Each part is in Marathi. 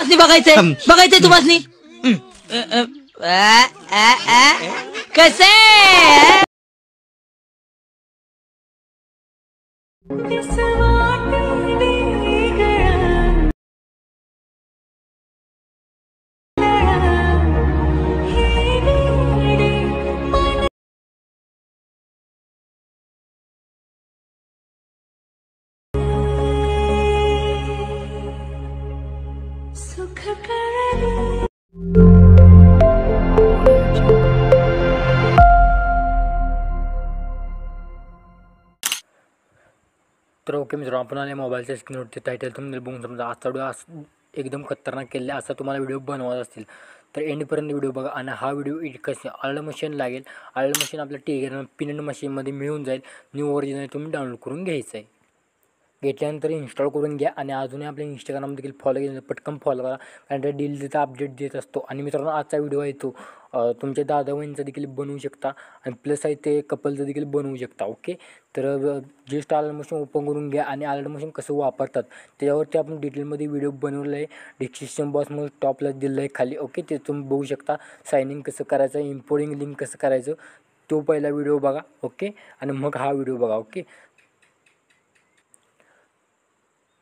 बघायचंय बघायचंय तुम्हाला कसे तर ओके मित्रांनो, आपण आले मोबाईलच्या स्क्रीनवरती टायटल तुम्ही बघून समजा आजचा व्हिडिओ एकदम खतरनाक केला असा तुम्हाला व्हिडिओ बनवायचा असतील तर एंडपर्यंत व्हिडिओ बघा. आणि हा व्हिडिओ एडिट कसे आलं मशीन लागेल, आलं मशीन आपल्या टेलिग्राम पिन मशीनमध्ये मिळून जाईल. न्यू ओरिजिनल तुम्ही डाउनलोड करून घ्यायचं आहे. घेतल्यानंतर इन्स्टॉल करून घ्या आणि अजूनही आपल्या इंस्टाग्राम देखील फॉलो केलं पटकन फॉलो करा, कारण त्या डेली तिथं अपडेट देत असतो. आणि मित्रांनो, आजचा व्हिडिओ आहे तो तुमच्या दादा वहिनीचा देखील बनवू शकता आणि प्लस आहे ते कपलचं देखील बनवू शकता. ओके, तर जस्ट आलं मशीन ओपन करून घ्या आणि आलं मशीन कसं वापरतात त्याच्यावरती आपण डिटेलमध्ये व्हिडिओ बनवलं आहे. डिस्क्रिप्शन बॉक्समध्ये टॉपला दिलं आहे खाली. ओके, ते तुम्ही बघू शकता. साइन इन कसं करायचं, इम्पोर्टिंग लिंक कसं करायचं तो पहिला व्हिडिओ बघा. ओके, आणि मग हा व्हिडिओ बघा. ओके,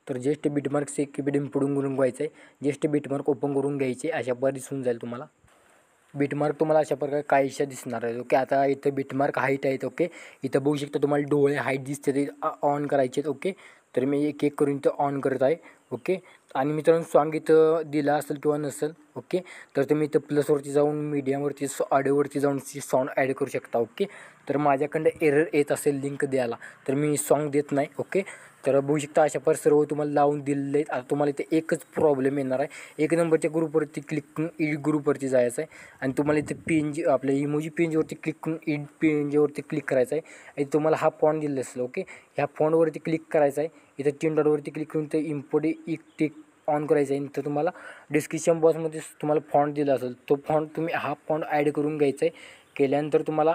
तर जस्ट बिटमार्क एक पुढून करून घ्यायचं आहे. जस्ट बिटमार्क ओपन करून घ्यायचे. अशा प्रकारे दिसून जाईल तुम्हाला बिटमार्क. तुम्हाला अशा प्रकारे काहीशा दिसणार आहे. ओके, आता इथं बिटमार्क हाईट आहेत. ओके, इथं बघू शकता तुम्हाला डोळे हाईट दिसते ते ऑन करायचे आहेत. ओके, तर मी एक एक करून इथं ऑन करत आहे. ओके, आणि मित्रांनो सॉन्ग इथं दिला असेल किंवा नसेल. ओके, तर तुम्ही इथं प्लसवरती जाऊन मीडियावरती ऑडिओवरती जाऊन साऊंड ॲड करू शकता. ओके, तर माझ्याकडं एरर येत असेल लिंक द्यायला तर मी सॉन्ग देत नाही. ओके, तर बघू शकता अशा पर सर्व तुम्हाला लावून दिलेले आहेत. आता तुम्हाला इथे एकच प्रॉब्लेम येणार आहे. एक नंबरच्या ग्रुपवरती क्लिक करून एडिट ग्रुपवरती जायचं आहे आणि तुम्हाला इथे पेंज आपल्या इमोजी पेंजवरती क्लिक करून एडिट पेंजवरती क्लिक करायचं आहे. आणि तुम्हाला हा फॉन्ट दिलेला असेल. ओके, ह्या फॉन्टवरती क्लिक करायचं आहे. इथं 3 डॉटवरती क्लिक करून ते इम्पोर्ट एक टिक ऑन करायचं आहे. तर तुम्हाला डिस्क्रिप्शन बॉक्समध्ये तुम्हाला फॉन्ट दिला असेल तो फॉन्ट तुम्ही हा फॉन्ट ॲड करून घ्यायचा आहे. केल्यानंतर तुम्हाला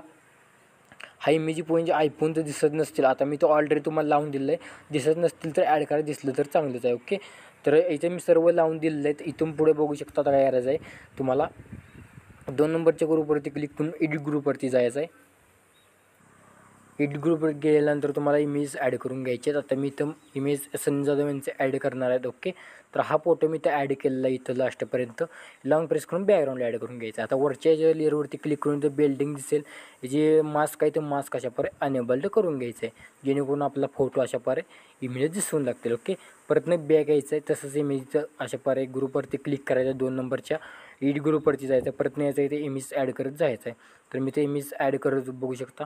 हा इमेजी पॉईंट आयफोनचं दिसत नसतील, आता मी तो ऑलरेडी तुम्हाला लावून दिलं आहे, दिसत नसतील तर ॲड करा, दिसलं तर चांगलंच आहे. ओके, तर इथे मी सर्व लावून दिलेलं आहे. इथून पुढे बघू शकता आता काय करायचं आहे. तुम्हाला 2 नंबरच्या ग्रुपवरती क्लिक करून एडिट ग्रुपवरती जायचं आहे. एडिट ग्रुपवर गेल्यानंतर तुम्हाला इमेज ॲड करून घ्यायचे आहेत. आता मी इथं इमेज संजय जाधव यांचे ॲड करणार आहेत. ओके, तर हा फोटो मी इथं ॲड केलेला आहे. इथं लास्टपर्यंत लॉंग प्रेस करून बॅकग्राऊंड ॲड करून घ्यायचं. आता वरच्या ज्या लेअरवरती क्लिक करून ते बिल्डिंग दिसेल, जे मास्क आहे ते मास्क अशाप्रकारे अनेबल्ड करून घ्यायचं आहे, जेणेकरून आपला फोटो अशाप्रकारे इमेज दिसून लागतील. ओके, परत नाही बॅक यायचं आहे. तसंच इमेजचं अशाप्रकारे ग्रुपवरती क्लिक करायचं, 2 नंबरच्या एडिट ग्रुपवरती जायचं, परत नाही यायचं आहे, ते इमेज ॲड करत जायचं आहे. तर मी ते इमेज ॲड करत बघू शकता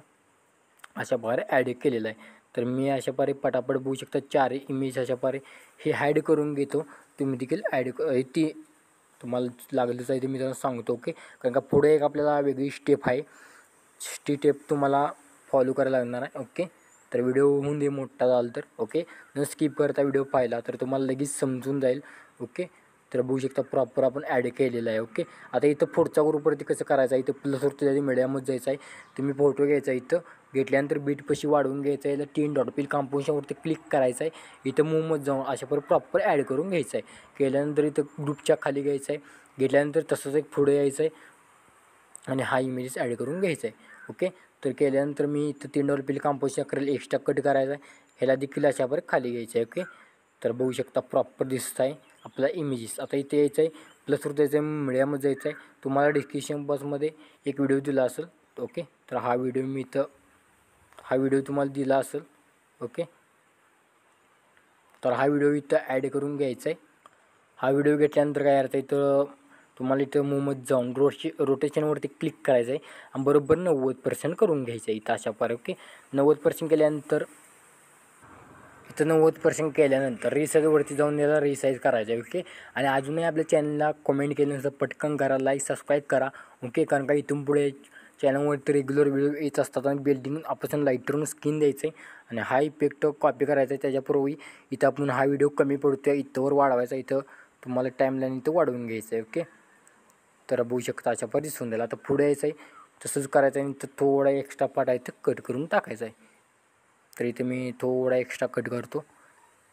अशा प्रकारे ॲड केलेलं आहे. तर मी अशा प्रकारे पटापट बघू शकता 4 इमेज अशा प्रकारे हे हाईड करून घेतो. तुम्ही देखील ॲड ती तुम्हाला लागलंच आहे ते मी त्यांना सांगतो. ओके, कारण का पुढे एक आपल्याला वेगळी स्टेप आहे, स्टेप तुम्हाला फॉलो करायला लागणार आहे. ओके, तर व्हिडिओ होऊन दे मोठा झाला तर. ओके, न स्किप करता व्हिडिओ पाहिला तर तुम्हाला लगेच समजून जाईल. ओके, तर बघू शकता प्रॉपर आपण ॲड केलेलं आहे. ओके, आता इथं पुढच्या ग्रुपवरती कसं करायचं आहे, इथं प्लसवरती जायचं, मीडियामध्ये जायचं आहे. तुम्ही फोटो घ्यायचा आहे. इथं घेतल्यानंतर बीटपाशी वाढवून घ्यायचं आहे. 3 डॉट पिल कंपोजिशनवरती क्लिक करायचं आहे. इथं मूवमध्ये जाऊन अशा प्रॉपर ॲड करून घ्यायचं आहे. केल्यानंतर इथं ग्रुपच्या खाली घ्यायचं आहे. घेतल्यानंतर तसंच एक पुढे यायचं आहे आणि हा इमेजेस ॲड करून घ्यायचा आहे. ओके, तर केल्यानंतर मी इथं 3 डॉट पिल कंपोजिशन करेल, एक्स्ट्रा कट करायचा आहे. ह्याला देखील अशा खाली घ्यायचं आहे. ओके, तर बघू शकता प्रॉपर दिसत आहे आपला इमेजेस. आता इथे यायचं आहे, प्लसवर जायचं आहे, मीडियामध्ये जायचं आहे. तुम्हाला डिस्क्रिप्शन बॉक्समध्ये एक व्हिडिओ दिला असेल. ओके, तर हा व्हिडिओ मी इथं हा व्हिडिओ तुम्हाला दिला असेल. ओके, तर हा व्हिडिओ इथं ॲड करून घ्यायचा आहे. हा व्हिडिओ घेतल्यानंतर काय करायचं आहे, तर तुम्हाला इथं मूवमध्ये जाऊन रोटेशनवरती क्लिक करायचं आहे आणि बरोबर 90% करून घ्यायचं आहे इथं अशा प्रकारे. ओके, 90% केल्यानंतर इथं 90% केल्यानंतर रिसाईजवरती जाऊन याला रिसाईज करायचं आहे. ओके, आणि अजूनही आपल्या चॅनलला कमेंट केल्यानंतर पटकन करा, लाईक सबस्क्राईब करा. ओके, कारण का इथून पुढे चॅनलवरती रेग्युलर व्हिडिओ येत असतात आणि बिल्डिंग आपण लाईटरून स्किन द्यायचं आहे आणि हा इफेक्ट कॉपी करायचा आहे. त्याच्यापूर्वी इथं आपण हा व्हिडिओ कमी पडतो आहे इथंवर वाढवायचा, इथं तुम्हाला टाईमलाईन इथं वाढवून घ्यायचं आहे. ओके, तर बघू शकता अशा पद्धतीने दिसून द्यायला. आता पुढे यायचं आहे, तसंच करायचं आहे आणि इथं थोडा एक्स्ट्रा पार्ट आहे इथं कट करून टाकायचा आहे. तर इथे मी थोडा एक्स्ट्रा कट करतो.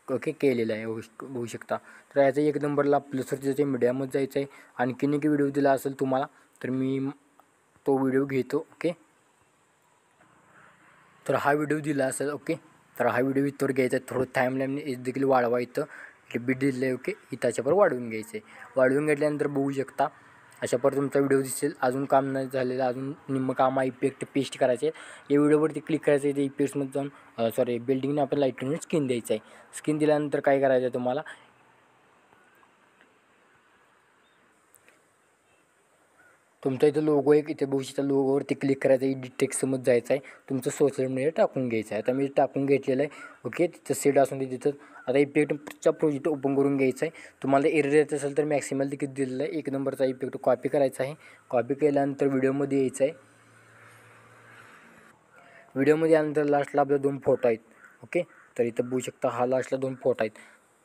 ओके केलेलं आहे बघू शकता. तर याचा 1 नंबरला प्लसवरती जायचं आहे, मीडियामध्ये जायचं आहे. आणखीन एक व्हिडिओ दिला असेल तुम्हाला तर मी तो व्हिडिओ घेतो. ओके, तर हा व्हिडिओ दिला असेल. ओके, तर हा व्हिडिओ इथवर घ्यायचा आहे. थोडं टाईमलाईन देखील वाढवा. इथं बिट दिलं आहे. ओके, इथं वाढवून घ्यायचं आहे. वाढवून घेतल्यानंतर बघू शकता अशा पर तुमचा व्हिडिओ दिसेल. अजून काम नाही झालेलं, अजून निम्मं काम आहे. इफेक्ट पेस्ट करायचे आहे. या व्हिडिओवरती क्लिक करायचं आहे. ते इफेक्ट्समध्ये जाऊन बिल्डिंगने आपण लाईटने स्किन द्यायचं आहे. स्किन दिल्यानंतर काय करायचं आहे तुम्हाला, तुमचा इथं लोगो आहे, इथे बघू शकता लोगोवरती क्लिक करायचं आहे. एडिट टेक्स्टमध्ये जायचं आहे. तुमचं सोशल मीडिया टाकून घ्यायचं आहे. आता मी टाकून घेतलेलं आहे. ओके, तिथं सेट असून ते तिथं आता इफेक्टचा प्रोजेक्ट ओपन करून घ्यायचा आहे. तुम्हाला एरर येत असेल तर मॅक्सिमल तिकीट दिलेलं आहे. 1 नंबरचा इफेक्ट कॉपी करायचा आहे. कॉपी केल्यानंतर व्हिडिओमध्ये यायचं आहे. व्हिडिओमध्ये आल्यानंतर लास्टला आपले 2 फोटो आहेत. ओके, तर इथं बघू शकता हा लास्टला 2 फोटो आहेत.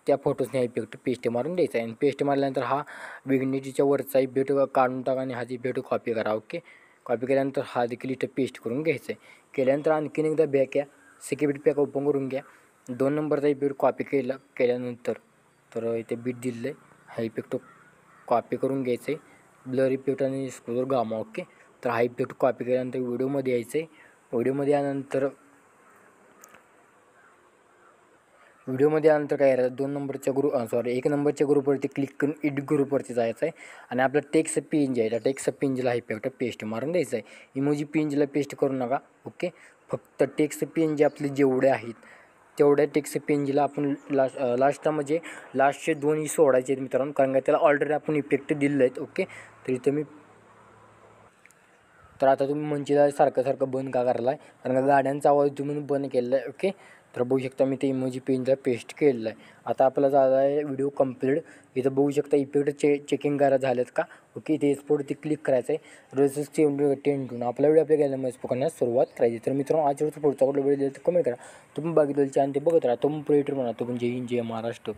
त्या फोटोजने हा इफेक्ट पेस्ट मारून द्यायचा आहे. आणि पेस्ट मारल्यानंतर हा विग्नेटीच्या वरचा इफेक्ट काढून टाका आणि हा इफेक्ट कॉपी करा. ओके, कॉपी केल्यानंतर हा देखील इथं पेस्ट करून घ्यायचा आहे. केल्यानंतर आणखीन एकदा बॅक या, सिक्युरिटी पॅक ओपन करून घ्या. 2 नंबरचा इफेक्ट कॉपी केल्यानंतर तर इथे बीट दिलेलं आहे. हा इफेक्ट कॉपी करून घ्यायचं आहे. ब्लर इफेक्ट आणि स्क्रोल गामा. ओके, तर हा इफेक्ट कॉपी केल्यानंतर व्हिडिओमध्ये यायचं आहे. व्हिडिओमध्ये आल्यानंतर काय करायचं, 2 नंबरच्या 1 नंबरच्या ग्रुपवरती क्लिक करून एडिट ग्रुपवरती जायचं आहे. आणि आपला टेक्स्ट पेंज आहे, त्या टेक्स्ट पेंजला हा इफेक्ट पेस्ट मारून द्यायचा आहे. इमोजी पेंजला पेस्ट करू नका. ओके, फक्त टेक्स्ट पेन जे आपले जेवढे आहेत तेवढ्या टेक्स्ट पेंजला आपण लास्टला म्हणजे लास्टचे 2 सोडायचे आहेत मित्रांनो, कारण का त्याला ऑलरेडी आपण इफेक्ट दिलेले आहेत. ओके, तर इथं तर आता तुम्ही म्हणशील सारखं बंद का करायला आहे, कारण का गाड्यांचा आवाज तुम्ही बंद केलेला आहे. ओके, तर बघू शकता मी ते इमोजी पेनला पेस्ट केलेलं आहे. आता आपला झाला आहे व्हिडिओ कंप्लीट. इथं बघू शकता इफेक्ट चेकिंग करा झालेत का. ओके, ते एक्सपोर्टवरती क्लिक करायचं आहे. रोजच 10 टून आपला व्हिडिओ आपल्या गॅलरीमध्ये करण्यास सुरुवात करायची. तर मित्रांनो आजवरचं पुढचा कुठला व्हिडिओ दिला तर कमेंट करा. तुम्ही बघितलं आणि ते बघत राहा. तुम्ही प्रोजेक्टर म्हणा, तो पण जय हिंद जय महाराष्ट्र.